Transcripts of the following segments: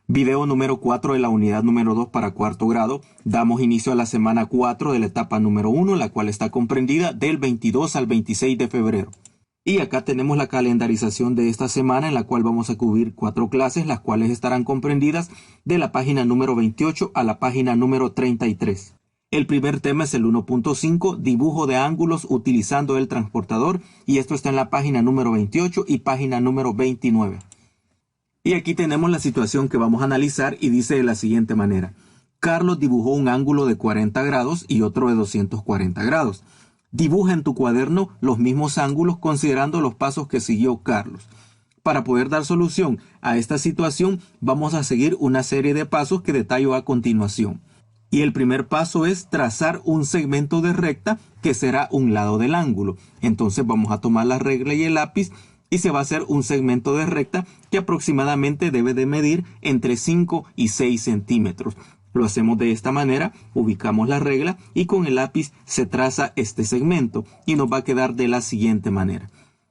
Video número 4 de la unidad número 2 para cuarto grado. Damos inicio a la semana 4 de la etapa número 1, la cual está comprendida del 22 al 26 de febrero. Y acá tenemos la calendarización de esta semana, en la cual vamos a cubrir 4 clases, las cuales estarán comprendidas de la página número 28 a la página número 33. El primer tema es el 1.5, dibujo de ángulos utilizando el transportador, y esto está en la página número 28 y página número 29. Y aquí tenemos la situación que vamos a analizar y dice de la siguiente manera. Carlos dibujó un ángulo de 40 grados y otro de 240 grados. Dibuja en tu cuaderno los mismos ángulos considerando los pasos que siguió Carlos. Para poder dar solución a esta situación, vamos a seguir una serie de pasos que detallo a continuación. Y el primer paso es trazar un segmento de recta que será un lado del ángulo. Entonces vamos a tomar la regla y el lápiz y se va a hacer un segmento de recta que aproximadamente debe de medir entre 5 y 6 centímetros. Lo hacemos de esta manera, ubicamos la regla y con el lápiz se traza este segmento y nos va a quedar de la siguiente manera.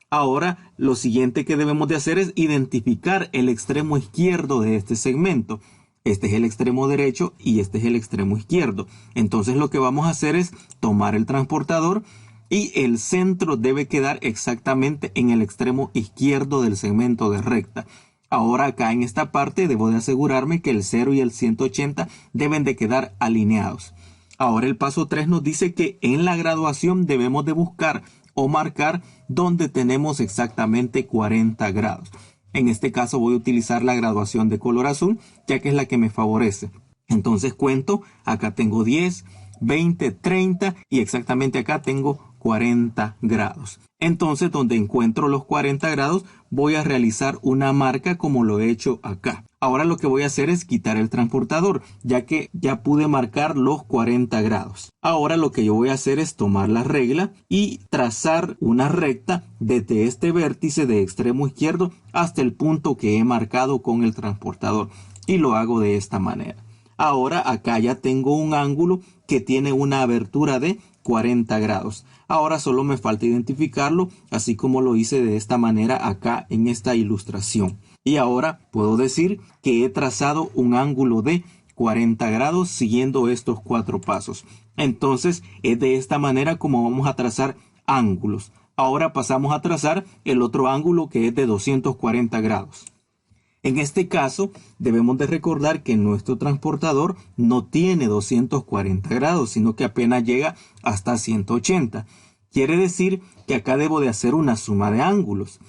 Ahora lo siguiente que debemos de hacer es identificar el extremo izquierdo de este segmento. Este es el extremo derecho y este es el extremo izquierdo. Entonces lo que vamos a hacer es tomar el transportador y el centro debe quedar exactamente en el extremo izquierdo del segmento de recta. Ahora acá en esta parte debo de asegurarme que el 0 y el 180 deben de quedar alineados. Ahora el paso 3 nos dice que en la graduación debemos de buscar o marcar donde tenemos exactamente 40 grados. En este caso voy a utilizar la graduación de color azul, ya que es la que me favorece. Entonces cuento, acá tengo 10, 20, 30 y exactamente acá tengo 40 grados. Entonces, donde encuentro los 40 grados, voy a realizar una marca como lo he hecho acá. Ahora lo que voy a hacer es quitar el transportador, ya que ya pude marcar los 40 grados. Ahora lo que yo voy a hacer es tomar la regla y trazar una recta desde este vértice de extremo izquierdo hasta el punto que he marcado con el transportador. Y lo hago de esta manera. Ahora acá ya tengo un ángulo que tiene una abertura de 40 grados. Ahora solo me falta identificarlo, así como lo hice de esta manera acá en esta ilustración. Y ahora puedo decir que he trazado un ángulo de 40 grados siguiendo estos 4 pasos. Entonces es de esta manera como vamos a trazar ángulos. Ahora pasamos a trazar el otro ángulo que es de 240 grados. En este caso, debemos de recordar que nuestro transportador no tiene 240 grados, sino que apenas llega hasta 180. Quiere decir que acá debo de hacer una suma de ángulos.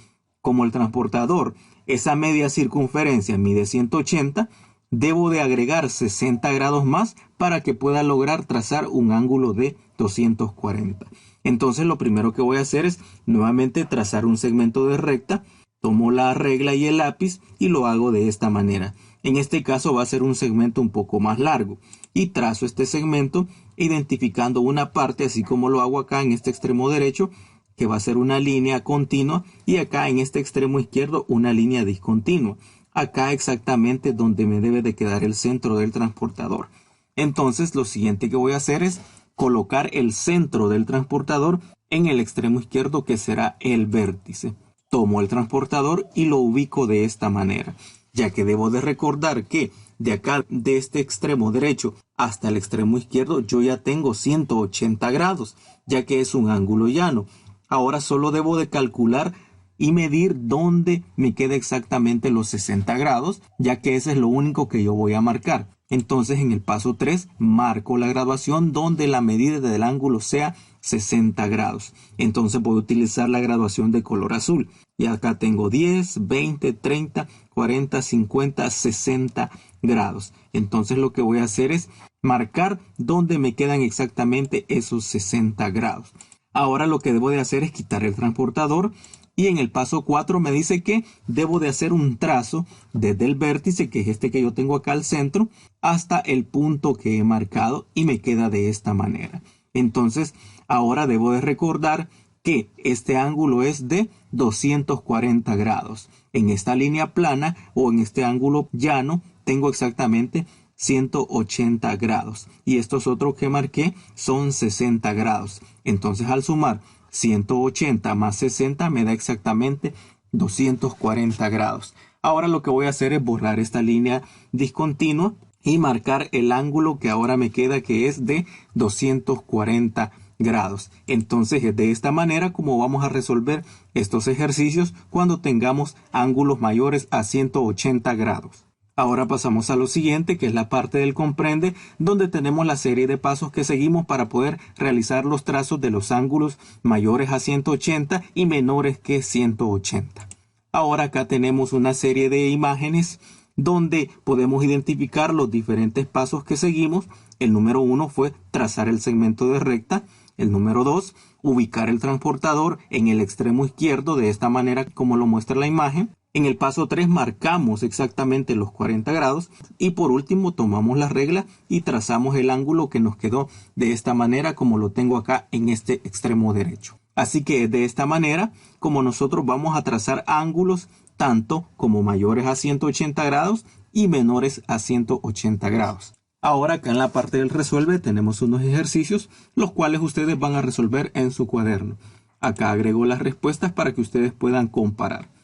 Como el transportador, esa media circunferencia mide 180, debo de agregar 60 grados más para que pueda lograr trazar un ángulo de 240. Entonces, lo primero que voy a hacer es nuevamente trazar un segmento de recta. Tomo la regla y el lápiz y lo hago de esta manera. En este caso va a ser un segmento un poco más largo. Y trazo este segmento identificando una parte, así como lo hago acá en este extremo derecho, que va a ser una línea continua. Y acá en este extremo izquierdo una línea discontinua. Acá exactamente donde me debe de quedar el centro del transportador. Entonces lo siguiente que voy a hacer es colocar el centro del transportador en el extremo izquierdo, que será el vértice. Tomo el transportador y lo ubico de esta manera, ya que debo de recordar que de acá, de este extremo derecho hasta el extremo izquierdo, yo ya tengo 180 grados, ya que es un ángulo llano. Ahora solo debo de calcular y medir dónde me queda exactamente los 60 grados, ya que ese es lo único que yo voy a marcar. Entonces en el paso 3 marco la graduación donde la medida del ángulo sea 60 grados. Entonces voy a utilizar la graduación de color azul. Y acá tengo 10, 20, 30, 40, 50, 60 grados. Entonces lo que voy a hacer es marcar dónde me quedan exactamente esos 60 grados. Ahora lo que debo de hacer es quitar el transportador. Y en el paso 4 me dice que debo de hacer un trazo desde el vértice, que es este que yo tengo acá al centro, hasta el punto que he marcado y me queda de esta manera. Entonces ahora debo de recordar que este ángulo es de 240 grados. En esta línea plana o en este ángulo llano tengo exactamente 180 grados. Y estos otros que marqué son 60 grados. Entonces al sumar 180 más 60 me da exactamente 240 grados. Ahora lo que voy a hacer es borrar esta línea discontinua y marcar el ángulo que ahora me queda, que es de 240 grados. Entonces es de esta manera como vamos a resolver estos ejercicios cuando tengamos ángulos mayores a 180 grados. Ahora pasamos a lo siguiente, que es la parte del comprende, donde tenemos la serie de pasos que seguimos para poder realizar los trazos de los ángulos mayores a 180 y menores que 180. Ahora acá tenemos una serie de imágenes donde podemos identificar los diferentes pasos que seguimos. El número 1 fue trazar el segmento de recta. El número 2, ubicar el transportador en el extremo izquierdo de esta manera como lo muestra la imagen. En el paso 3 marcamos exactamente los 40 grados y por último tomamos la regla y trazamos el ángulo que nos quedó de esta manera como lo tengo acá en este extremo derecho. Así que de esta manera como nosotros vamos a trazar ángulos tanto como mayores a 180 grados y menores a 180 grados. Ahora acá en la parte del resuelve tenemos unos ejercicios los cuales ustedes van a resolver en su cuaderno. Acá agrego las respuestas para que ustedes puedan comparar.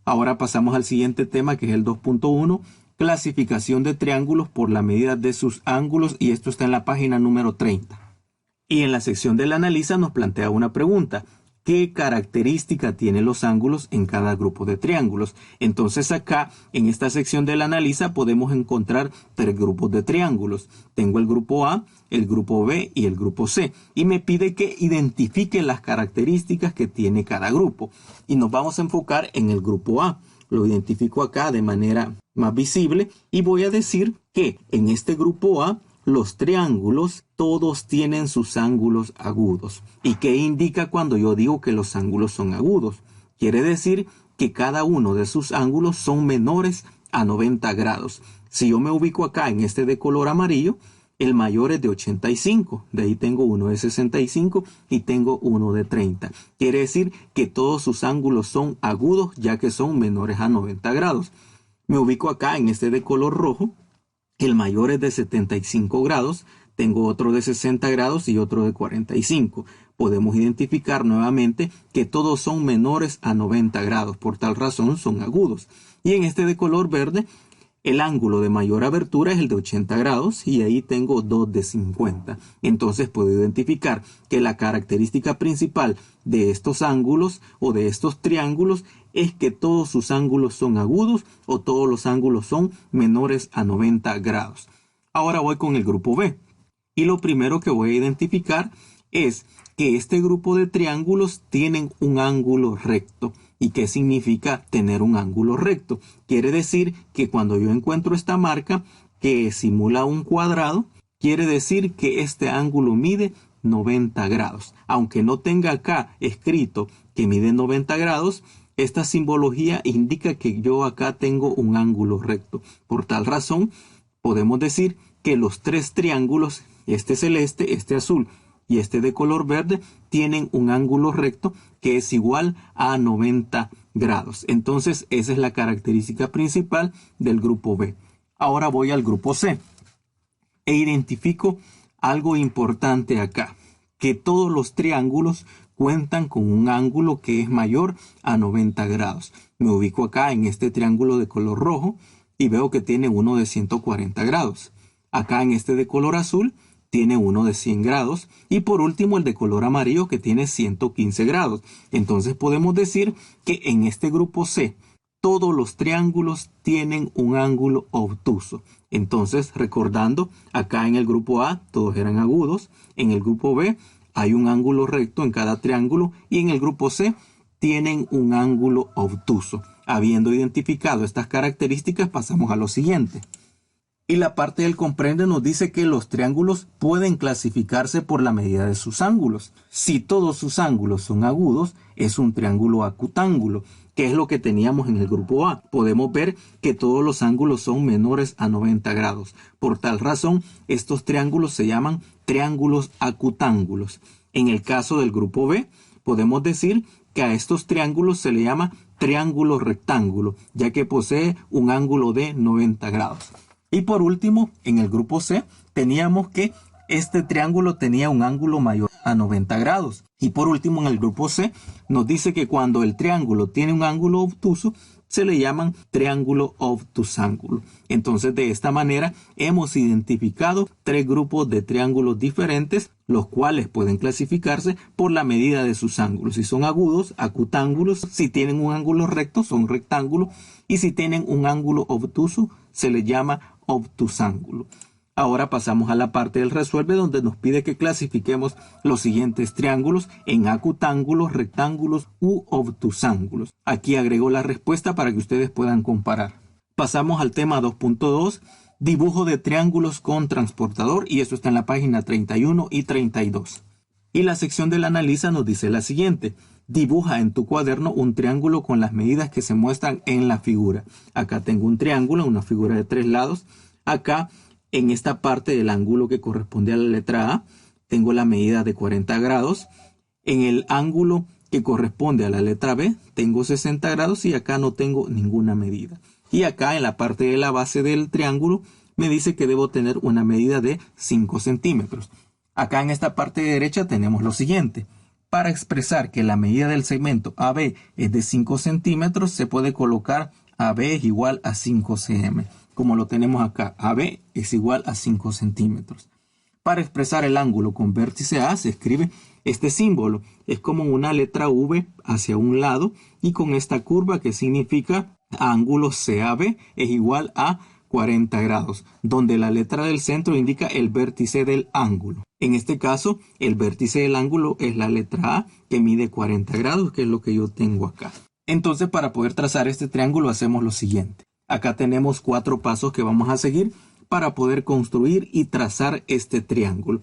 Ahora pasamos al siguiente tema, que es el 2.1, clasificación de triángulos por la medida de sus ángulos, y esto está en la página número 30. Y en la sección del analiza nos plantea una pregunta: ¿qué característica tienen los ángulos en cada grupo de triángulos? Entonces acá en esta sección del analiza podemos encontrar 3 grupos de triángulos. Tengo el grupo A, el grupo B y el grupo C. Y me pide que identifique las características que tiene cada grupo. Y nos vamos a enfocar en el grupo A. Lo identifico acá de manera más visible y voy a decir que en este grupo A los triángulos todos tienen sus ángulos agudos. ¿Y qué indica cuando yo digo que los ángulos son agudos? Quiere decir que cada uno de sus ángulos son menores a 90 grados. Si yo me ubico acá en este de color amarillo, el mayor es de 85. De ahí tengo uno de 65 y tengo uno de 30. Quiere decir que todos sus ángulos son agudos ya que son menores a 90 grados. Me ubico acá en este de color rojo. El mayor es de 75 grados, tengo otro de 60 grados y otro de 45. Podemos identificar nuevamente que todos son menores a 90 grados, por tal razón son agudos. Y en este de color verde, el ángulo de mayor abertura es el de 80 grados y ahí tengo 2 de 50. Entonces puedo identificar que la característica principal de estos ángulos o de estos triángulos es que todos sus ángulos son agudos o todos los ángulos son menores a 90 grados. Ahora voy con el grupo B. Y lo primero que voy a identificar es que este grupo de triángulos tienen un ángulo recto. ¿Y qué significa tener un ángulo recto? Quiere decir que cuando yo encuentro esta marca que simula un cuadrado, quiere decir que este ángulo mide 90 grados. Aunque no tenga acá escrito que mide 90 grados, esta simbología indica que yo acá tengo un ángulo recto. Por tal razón, podemos decir que los 3 triángulos, este celeste, este azul y este de color verde, tienen un ángulo recto que es igual a 90 grados. Entonces, esa es la característica principal del grupo B. Ahora voy al grupo C e identifico algo importante acá, que todos los triángulos cuentan con un ángulo que es mayor a 90 grados. Me ubico acá en este triángulo de color rojo y veo que tiene uno de 140 grados. Acá en este de color azul tiene uno de 100 grados y por último el de color amarillo que tiene 115 grados. Entonces podemos decir que en este grupo C todos los triángulos tienen un ángulo obtuso. Entonces, recordando, acá en el grupo A todos eran agudos, en el grupo B hay un ángulo recto en cada triángulo y en el grupo C tienen un ángulo obtuso. Habiendo identificado estas características, pasamos a lo siguiente. Y la parte del comprende nos dice que los triángulos pueden clasificarse por la medida de sus ángulos. Si todos sus ángulos son agudos, es un triángulo acutángulo, que es lo que teníamos en el grupo A. Podemos ver que todos los ángulos son menores a 90 grados. Por tal razón, estos triángulos se llaman triángulos acutángulos. En el caso del grupo B, podemos decir que a estos triángulos se le llama triángulo rectángulo, ya que posee un ángulo de 90 grados. Y por último, en el grupo C, teníamos que este triángulo tenía un ángulo mayor a 90 grados. Y por último, en el grupo C, nos dice que cuando el triángulo tiene un ángulo obtuso, se le llaman triángulo obtusángulo. Entonces, de esta manera, hemos identificado 3 grupos de triángulos diferentes, los cuales pueden clasificarse por la medida de sus ángulos. Si son agudos, acutángulos; si tienen un ángulo recto, son rectángulos; y si tienen un ángulo obtuso, se les llama obtusángulo. Ahora pasamos a la parte del resuelve, donde nos pide que clasifiquemos los siguientes triángulos en acutángulos, rectángulos u obtusángulos. Aquí agrego la respuesta para que ustedes puedan comparar. Pasamos al tema 2.2, dibujo de triángulos con transportador, y eso está en la página 31 y 32. Y la sección del analiza nos dice la siguiente: dibuja en tu cuaderno un triángulo con las medidas que se muestran en la figura. Acá tengo un triángulo, una figura de 3 lados. Acá, en esta parte del ángulo que corresponde a la letra A, tengo la medida de 40 grados. En el ángulo que corresponde a la letra B, tengo 60 grados y acá no tengo ninguna medida. Y acá, en la parte de la base del triángulo, me dice que debo tener una medida de 5 centímetros. Acá en esta parte de derecha tenemos lo siguiente. Para expresar que la medida del segmento AB es de 5 centímetros, se puede colocar AB es igual a 5 cm. Como lo tenemos acá, AB es igual a 5 centímetros. Para expresar el ángulo con vértice A se escribe este símbolo. Es como una letra V hacia un lado y con esta curva que significa ángulo CAB es igual a 40 grados, donde la letra del centro indica el vértice del ángulo. En este caso, el vértice del ángulo es la letra A, que mide 40 grados, que es lo que yo tengo acá. Entonces, para poder trazar este triángulo hacemos lo siguiente. Acá tenemos 4 pasos que vamos a seguir para poder construir y trazar este triángulo.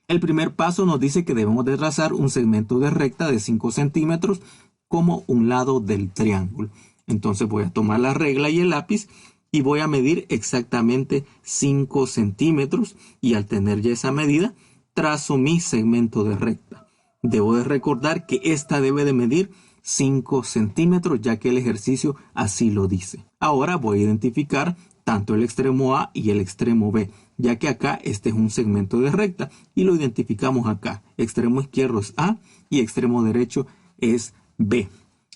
El primer paso nos dice que debemos de trazar un segmento de recta de 5 centímetros como un lado del triángulo. Entonces voy a tomar la regla y el lápiz y voy a medir exactamente 5 centímetros, y al tener ya esa medida, trazo mi segmento de recta. Debo de recordar que esta debe de medir 5 centímetros, ya que el ejercicio así lo dice. Ahora voy a identificar tanto el extremo A y el extremo B, ya que acá este es un segmento de recta y lo identificamos acá. Extremo izquierdo es A y extremo derecho es B.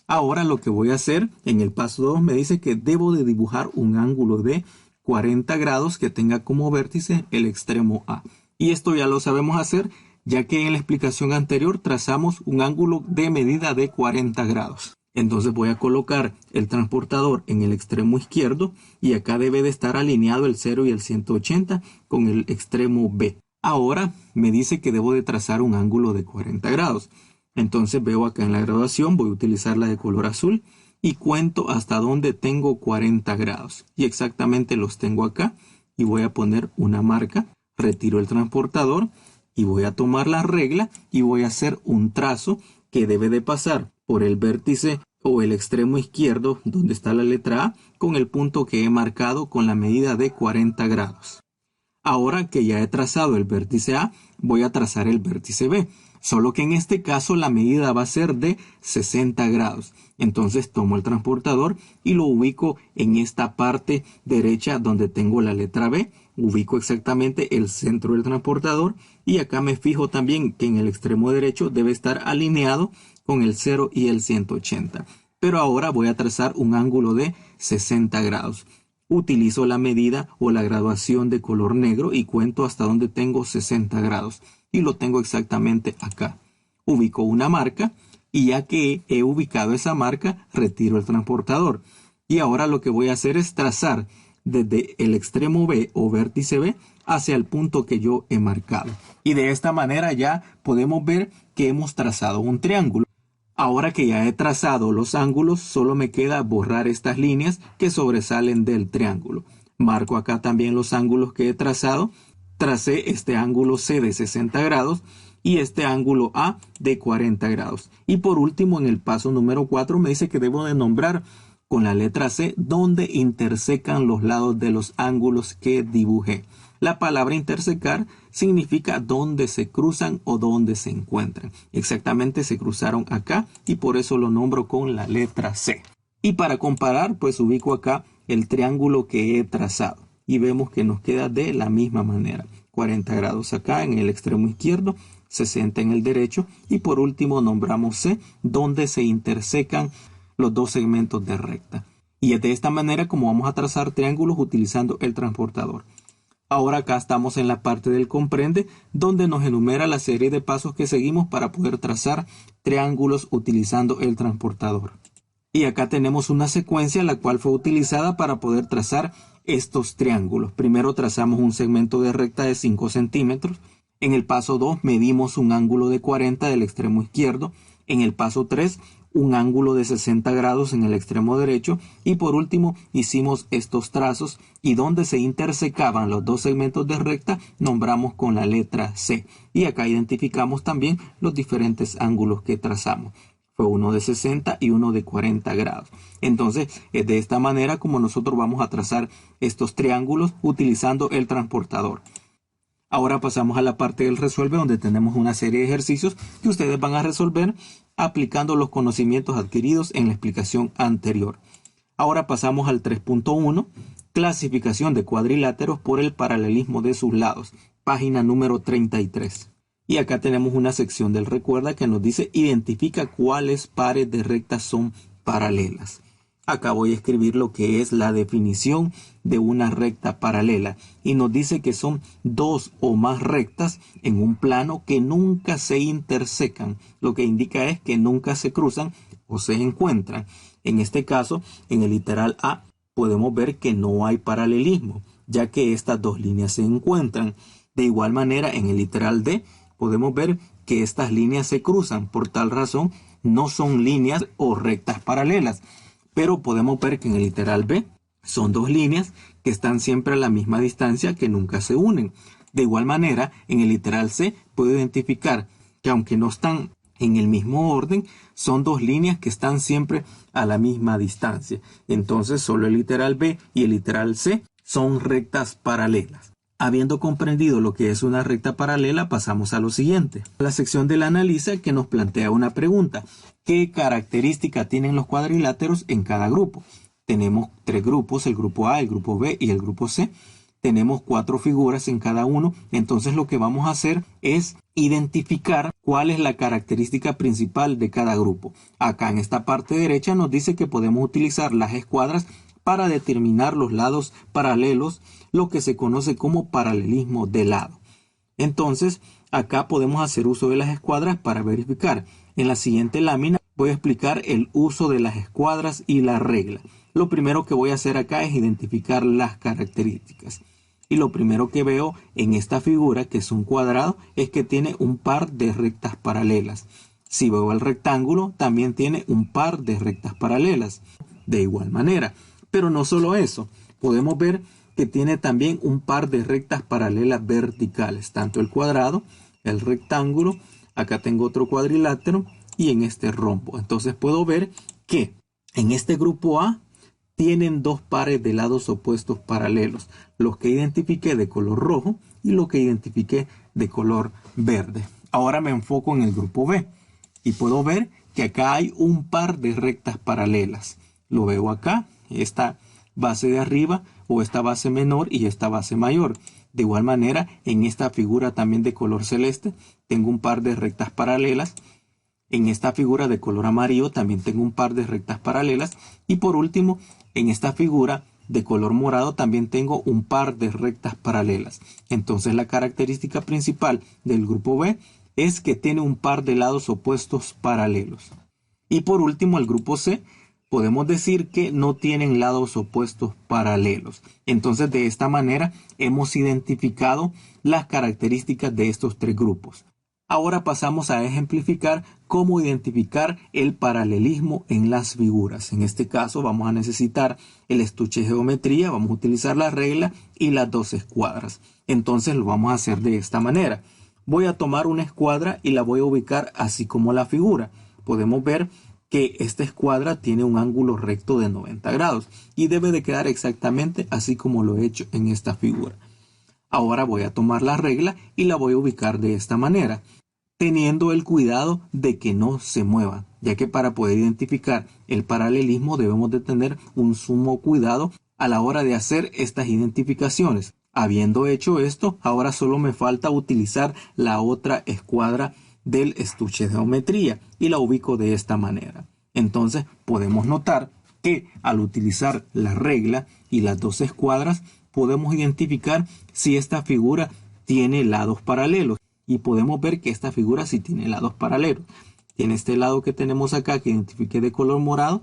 Ahora lo que voy a hacer en el paso 2 me dice que debo de dibujar un ángulo de 40 grados que tenga como vértice el extremo A. Y esto ya lo sabemos hacer, ya que en la explicación anterior trazamos un ángulo de medida de 40 grados. Entonces voy a colocar el transportador en el extremo izquierdo y acá debe de estar alineado el 0 y el 180 con el extremo B. Ahora me dice que debo de trazar un ángulo de 40 grados. Entonces veo acá en la graduación, voy a utilizar la de color azul y cuento hasta donde tengo 40 grados. Y exactamente los tengo acá y voy a poner una marca. Retiro el transportador y voy a tomar la regla y voy a hacer un trazo que debe de pasar por el vértice o el extremo izquierdo donde está la letra A con el punto que he marcado con la medida de 40 grados. Ahora que ya he trazado el vértice A, voy a trazar el vértice B. Solo que en este caso la medida va a ser de 60 grados. Entonces tomo el transportador y lo ubico en esta parte derecha donde tengo la letra B. Ubico exactamente el centro del transportador y acá me fijo también que en el extremo derecho debe estar alineado con el 0 y el 180. Pero ahora voy a trazar un ángulo de 60 grados. Utilizo la medida o la graduación de color negro y cuento hasta donde tengo 60 grados. Y lo tengo exactamente acá. Ubico una marca y ya que he ubicado esa marca, retiro el transportador. Y ahora lo que voy a hacer es trazar desde el extremo B o vértice B hacia el punto que yo he marcado. Y de esta manera ya podemos ver que hemos trazado un triángulo. Ahora que ya he trazado los ángulos, solo me queda borrar estas líneas que sobresalen del triángulo. Marco acá también los ángulos que he trazado. Tracé este ángulo C de 60 grados y este ángulo A de 40 grados. Y por último, en el paso número 4 me dice que debo de nombrar con la letra C donde intersecan los lados de los ángulos que dibujé. La palabra intersecar significa donde se cruzan o donde se encuentran. Exactamente se cruzaron acá y por eso lo nombro con la letra C. Y para comparar, pues ubico acá el triángulo que he trazado y vemos que nos queda de la misma manera. 40 grados acá en el extremo izquierdo, 60 en el derecho, y por último nombramos C, donde se intersecan los dos segmentos de recta. Y es de esta manera como vamos a trazar triángulos utilizando el transportador. Ahora acá estamos en la parte del comprende, donde nos enumera la serie de pasos que seguimos para poder trazar triángulos utilizando el transportador. Y acá tenemos una secuencia la cual fue utilizada para poder trazar estos triángulos. Primero trazamos un segmento de recta de 5 centímetros. En el paso 2 medimos un ángulo de 40 del extremo izquierdo. En el paso 3 un ángulo de 60 grados en el extremo derecho. Y por último hicimos estos trazos y donde se intersecaban los dos segmentos de recta nombramos con la letra C. Y acá identificamos también los diferentes ángulos que trazamos. Fue uno de 60 y uno de 40 grados. Entonces, es de esta manera como nosotros vamos a trazar estos triángulos utilizando el transportador. Ahora pasamos a la parte del resuelve, donde tenemos una serie de ejercicios que ustedes van a resolver aplicando los conocimientos adquiridos en la explicación anterior. Ahora pasamos al 3.1, clasificación de cuadriláteros por el paralelismo de sus lados, página número 33. Y acá tenemos una sección del recuerda que nos dice identifica cuáles pares de rectas son paralelas. Acá voy a escribir lo que es la definición de una recta paralela. Y nos dice que son dos o más rectas en un plano que nunca se intersecan. Lo que indica es que nunca se cruzan o se encuentran. En este caso, en el literal A, podemos ver que no hay paralelismo, ya que estas dos líneas se encuentran. De igual manera, en el literal D, podemos ver que estas líneas se cruzan. Por tal razón, no son líneas o rectas paralelas. Pero podemos ver que en el literal B son dos líneas que están siempre a la misma distancia, que nunca se unen. De igual manera, en el literal C puedo identificar que aunque no están en el mismo orden, son dos líneas que están siempre a la misma distancia. Entonces, solo el literal B y el literal C son rectas paralelas. Habiendo comprendido lo que es una recta paralela, pasamos a lo siguiente. La sección del analiza que nos plantea una pregunta. ¿Qué característica tienen los cuadriláteros en cada grupo? Tenemos tres grupos, el grupo A, el grupo B y el grupo C. Tenemos 4 figuras en cada uno. Entonces lo que vamos a hacer es identificar cuál es la característica principal de cada grupo. Acá en esta parte derecha nos dice que podemos utilizar las escuadras para determinar los lados paralelos, lo que se conoce como paralelismo de lado. Entonces, acá podemos hacer uso de las escuadras para verificar. En la siguiente lámina voy a explicar el uso de las escuadras y la regla. Lo primero que voy a hacer acá es identificar las características. Y lo primero que veo en esta figura, que es un cuadrado, es que tiene un par de rectas paralelas. Si veo el rectángulo, también tiene un par de rectas paralelas. De igual manera. Pero no solo eso, podemos ver que tiene también un par de rectas paralelas verticales, tanto el cuadrado, el rectángulo, acá tengo otro cuadrilátero y en este rombo. Entonces puedo ver que en este grupo A tienen dos pares de lados opuestos paralelos, los que identifiqué de color rojo y los que identifiqué de color verde. Ahora me enfoco en el grupo B y puedo ver que acá hay un par de rectas paralelas. Lo veo acá. Esta base de arriba o esta base menor y esta base mayor. De igual manera, en esta figura también de color celeste tengo un par de rectas paralelas. En esta figura de color amarillo también tengo un par de rectas paralelas. Y por último, en esta figura de color morado también tengo un par de rectas paralelas. Entonces la característica principal del grupo B es que tiene un par de lados opuestos paralelos. Y por último, el grupo C podemos decir que no tienen lados opuestos paralelos. Entonces, de esta manera hemos identificado las características de estos tres grupos. Ahora pasamos a ejemplificar cómo identificar el paralelismo en las figuras. En este caso vamos a necesitar el estuche de geometría, vamos a utilizar la regla y las dos escuadras. Entonces lo vamos a hacer de esta manera. Voy a tomar una escuadra y la voy a ubicar así como la figura. Podemos ver que esta escuadra tiene un ángulo recto de 90 grados y debe de quedar exactamente así como lo he hecho en esta figura. Ahora voy a tomar la regla y la voy a ubicar de esta manera, teniendo el cuidado de que no se mueva, ya que para poder identificar el paralelismo debemos de tener un sumo cuidado a la hora de hacer estas identificaciones. Habiendo hecho esto, ahora solo me falta utilizar la otra escuadra del estuche de geometría y la ubico de esta manera. Entonces podemos notar que al utilizar la regla y las dos escuadras podemos identificar si esta figura tiene lados paralelos, y podemos ver que esta figura sí tiene lados paralelos. Tiene este lado que tenemos acá que identifiqué de color morado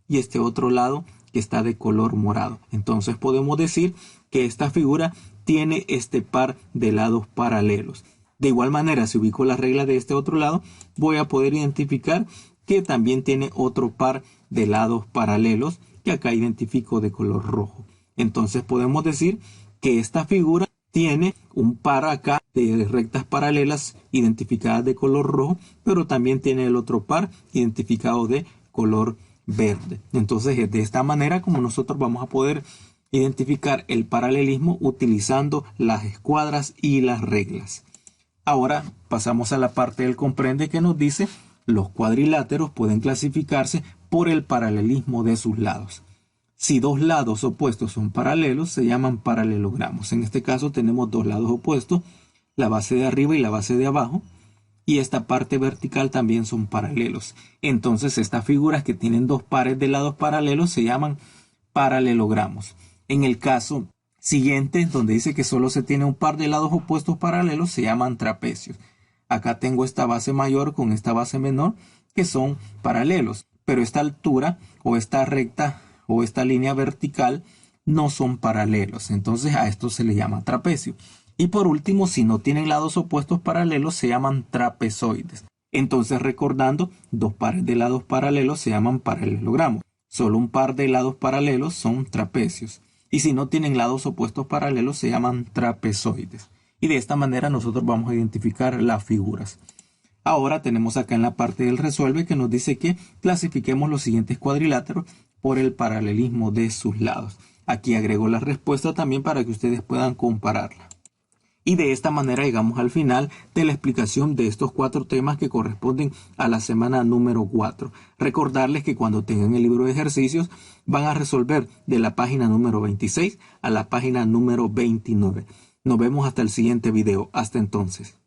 y este otro lado que está de color morado. Entonces podemos decir que esta figura tiene este par de lados paralelos. De igual manera, si ubico la regla de este otro lado, voy a poder identificar que también tiene otro par de lados paralelos que acá identifico de color rojo. Entonces podemos decir que esta figura tiene un par acá de rectas paralelas identificadas de color rojo, pero también tiene el otro par identificado de color verde. Entonces es de esta manera como nosotros vamos a poder identificar el paralelismo utilizando las escuadras y las reglas. Ahora pasamos a la parte del comprende, que nos dice: los cuadriláteros pueden clasificarse por el paralelismo de sus lados. Si dos lados opuestos son paralelos, se llaman paralelogramos. En este caso tenemos dos lados opuestos, la base de arriba y la base de abajo, y esta parte vertical también son paralelos. Entonces estas figuras que tienen dos pares de lados paralelos se llaman paralelogramos. En el caso siguiente, donde dice que solo se tiene un par de lados opuestos paralelos, se llaman trapecios. Acá tengo esta base mayor con esta base menor que son paralelos, pero esta altura o esta recta o esta línea vertical no son paralelos. Entonces a esto se le llama trapecio. Y por último, si no tienen lados opuestos paralelos, se llaman trapezoides. Entonces, recordando, dos pares de lados paralelos se llaman paralelogramos. Solo un par de lados paralelos son trapecios. Y si no tienen lados opuestos paralelos, se llaman trapezoides. Y de esta manera nosotros vamos a identificar las figuras. Ahora tenemos acá en la parte del resuelve que nos dice que clasifiquemos los siguientes cuadriláteros por el paralelismo de sus lados. Aquí agrego la respuesta también para que ustedes puedan compararla. Y de esta manera llegamos al final de la explicación de estos 4 temas que corresponden a la semana número 4. Recordarles que cuando tengan el libro de ejercicios van a resolver de la página número 26 a la página número 29. Nos vemos hasta el siguiente video. Hasta entonces.